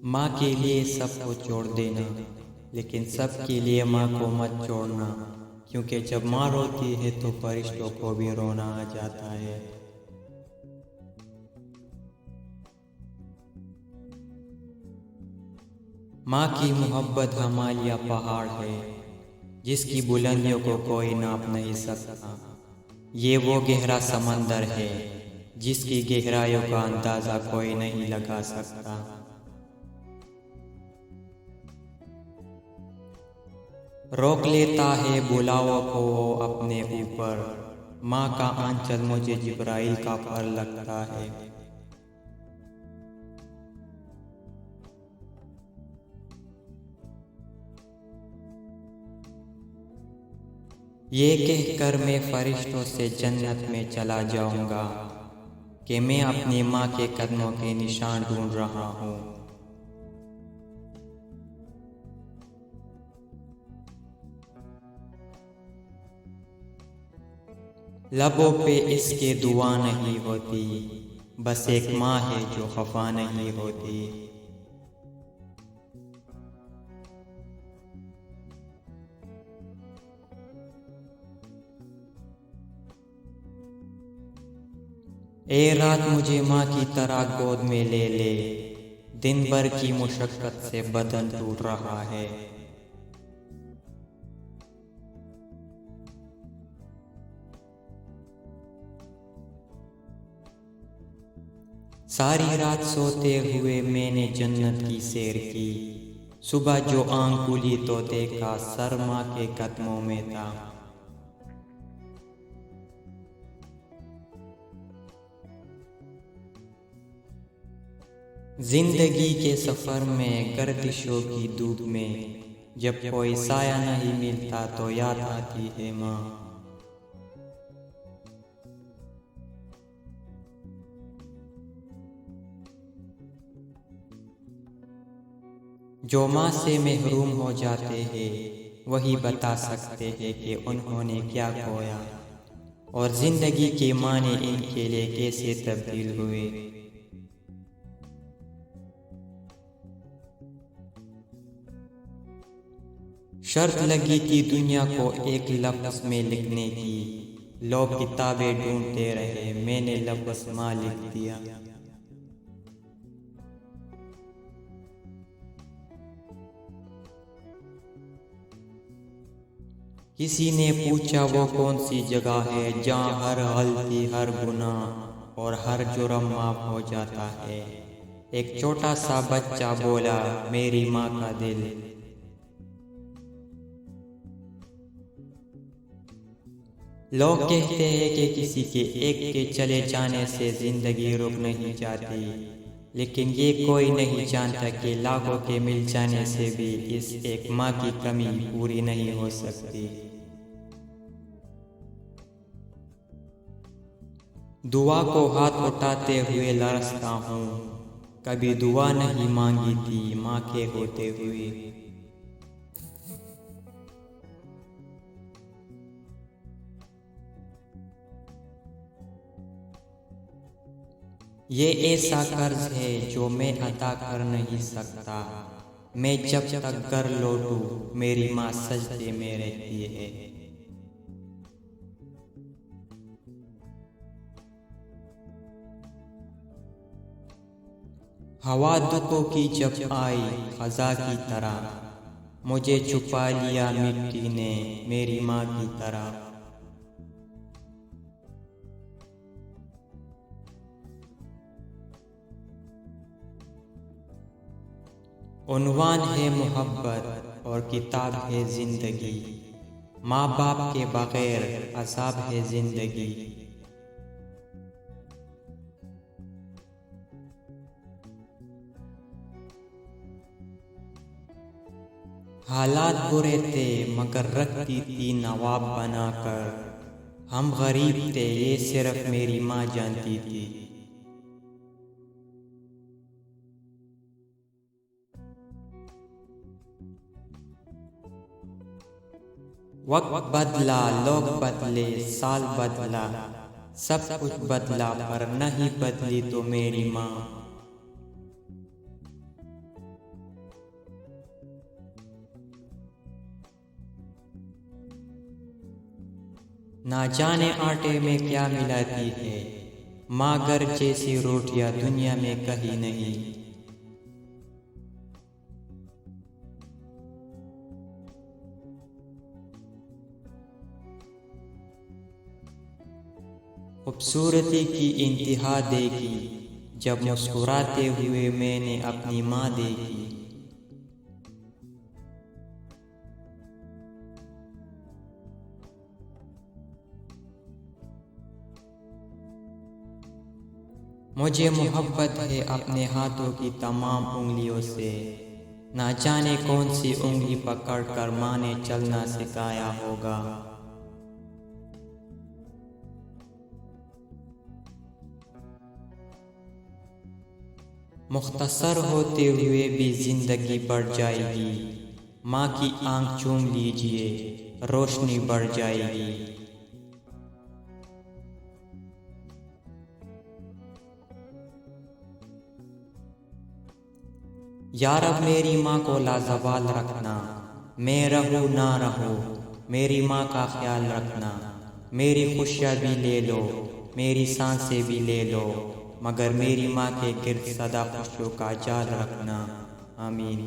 माँ के लिए सबको छोड़ देना, लेकिन सबके लिए माँ को मत छोड़ना, क्योंकि जब माँ रोती है तो फरिश्तों को भी रोना आ जाता है। माँ की मोहब्बत हिमालय पहाड़ है, जिसकी बुलंदियों को कोई नाप नहीं सकता। ये वो गहरा समंदर है, जिसकी गहराइयों का अंदाज़ा कोई नहीं लगा सकता। रोक लेता है बुलावों को वो अपने ऊपर, माँ का आंचल मुझे जिब्राइल का पर लगता है। ये कहकर मैं फरिश्तों से जन्नत में चला जाऊंगा कि मैं अपनी माँ के कदमों के निशान ढूंढ रहा हूँ। लबों पे इसके दुआ नहीं होती, बस एक माँ है जो खफा नहीं होती। ए रात मुझे माँ की तरह गोद में ले ले, दिन भर की मुशक्कत से बदन टूट रहा है। सारी रात सोते हुए मैंने जन्नत की सैर की, सुबह जो आंख खुली तो देखा सर माँ के कदमों में था। जिंदगी के सफर में गर्दिशों की धूप में जब कोई साया नहीं मिलता तो याद आती है माँ। जो माँ से महरूम हो जाते हैं वही बता सकते हैं कि उन्होंने क्या खोया और जिंदगी के माने इनके लिए कैसे तब्दील हुए। शर्त लगी थी दुनिया को एक लफ्ज़ में लिखने की, लोग किताबें ढूंढते रहे, मैंने लफ्ज़ माँ लिख दिया। किसी ने पूछा वो कौन सी जगह है जहाँ हर गलती, हर गुनाह और हर जुर्म माफ हो जाता है। एक छोटा सा बच्चा बोला, मेरी माँ का दिल। लोग कहते हैं कि किसी के एक के चले जाने से जिंदगी रुक नहीं जाती, लेकिन ये कोई नहीं जानता कि लाखों के मिल जाने से भी इस एक माँ की कमी पूरी नहीं हो सकती। दुआ को हाथ उठाते हुए लरसता हूँ, कभी दुआ नहीं मांगी थी माँ के होते हुए। ये ऐसा कर्ज है जो मैं अदा कर नहीं सकता, मैं जब तक घर लौटूं मेरी माँ सजदे में रहती है। हवा दुखों की जब आई खजा की तरह, मुझे छुपा लिया मिट्टी ने मेरी माँ की तरह। उन्वान है मोहब्बत और किताब है जिंदगी, माँ बाप के बगैर अज़ाब है जिंदगी। हालात बुरे थे मगर रखती थी नवाब बनाकर, हम गरीब थे ये सिर्फ मेरी माँ जानती थी। वक्त बदला, लोग बदले, साल बदला, सब कुछ बदला पर नहीं बदली तो मेरी माँ। ना जाने आटे में क्या मिलाती है, माँ घर जैसी रोटियां दुनिया में कहीं नहीं। खूबसूरती की इंतहा देखी जब मुस्कुराते हुए मैंने अपनी माँ देखी। मुझे मोहब्बत है अपने हाथों की तमाम उंगलियों से, ना जाने कौन सी उंगली पकड़कर माँ ने चलना सिखाया होगा। मुख्तसर होते हुए भी जिंदगी बढ़ जाएगी, माँ की आंख चूम लीजिए रोशनी बढ़ जाएगी। यार अब मेरी माँ को लाजवाल रखना, मैं रहूँ ना रहूँ मेरी माँ का ख्याल रखना। मेरी खुशियाँ भी ले लो, मेरी सांसें भी ले लो, मगर मेरी माँ के गिर्द सदा खुशियों का जाल रखना। आमीन।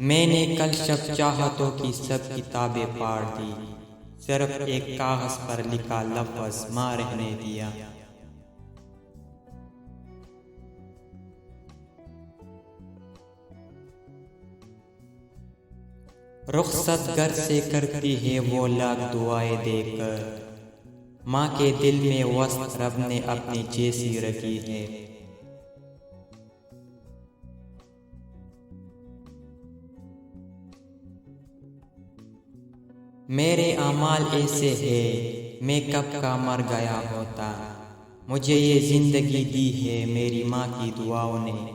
मैंने कल शब चाहतों की सब किताबें पढ़ दी, सिर्फ एक कागज पर लिखा लफ्ज़ माँ रहने दिया। रुखसत घर से करती है वो लाख दुआएं देकर, माँ के दिल में वस्त रब ने अपनी जैसी रखी है। मेरे अमाल ऐसे है मैं कब का मर गया होता, मुझे ये जिंदगी दी है मेरी माँ की दुआओं ने।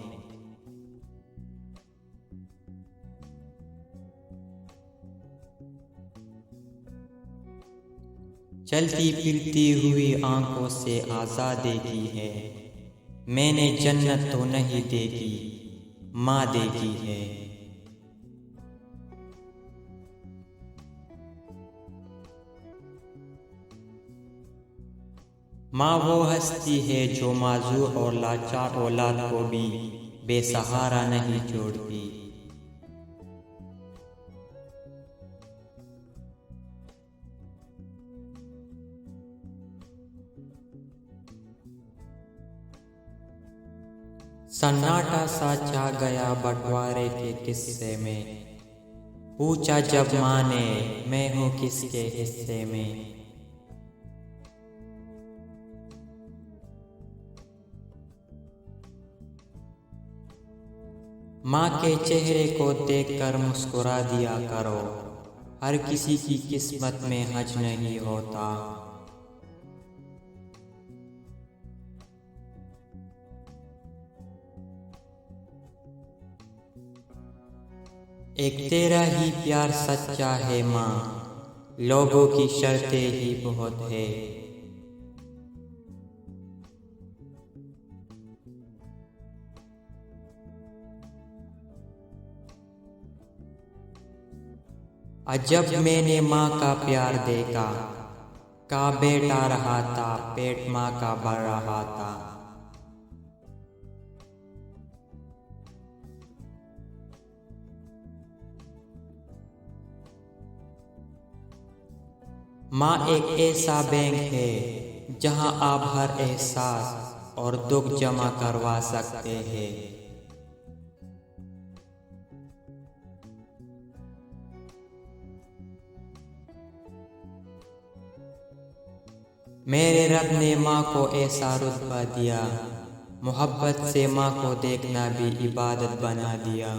चलती फिरती हुई आंखों से आज़ाद देखी है, मैंने जन्नत तो नहीं देखी माँ देखी है। माँ वो हस्ती है जो माजूर और लाचार औलाद को भी बेसहारा नहीं छोड़ती। सन्नाटा सा छा गया बंटवारे के किस्से में, पूछा जब माँ ने मैं हूँ किसके हिस्से में। माँ के चेहरे को देखकर मुस्कुरा दिया करो, हर किसी की किस्मत में हज नहीं होता। एक तेरा ही प्यार सच्चा है माँ, लोगों की शर्तें ही बहुत है। अजब मैंने माँ का प्यार देखा, का बेटा रहा था पेट माँ का बढ़ रहा था। माँ एक ऐसा बैंक है जहाँ आप हर एहसास और दुख जमा करवा सकते हैं। मेरे रब ने माँ को ऐसा रुतबा दिया, मोहब्बत से माँ को देखना भी इबादत बना दिया।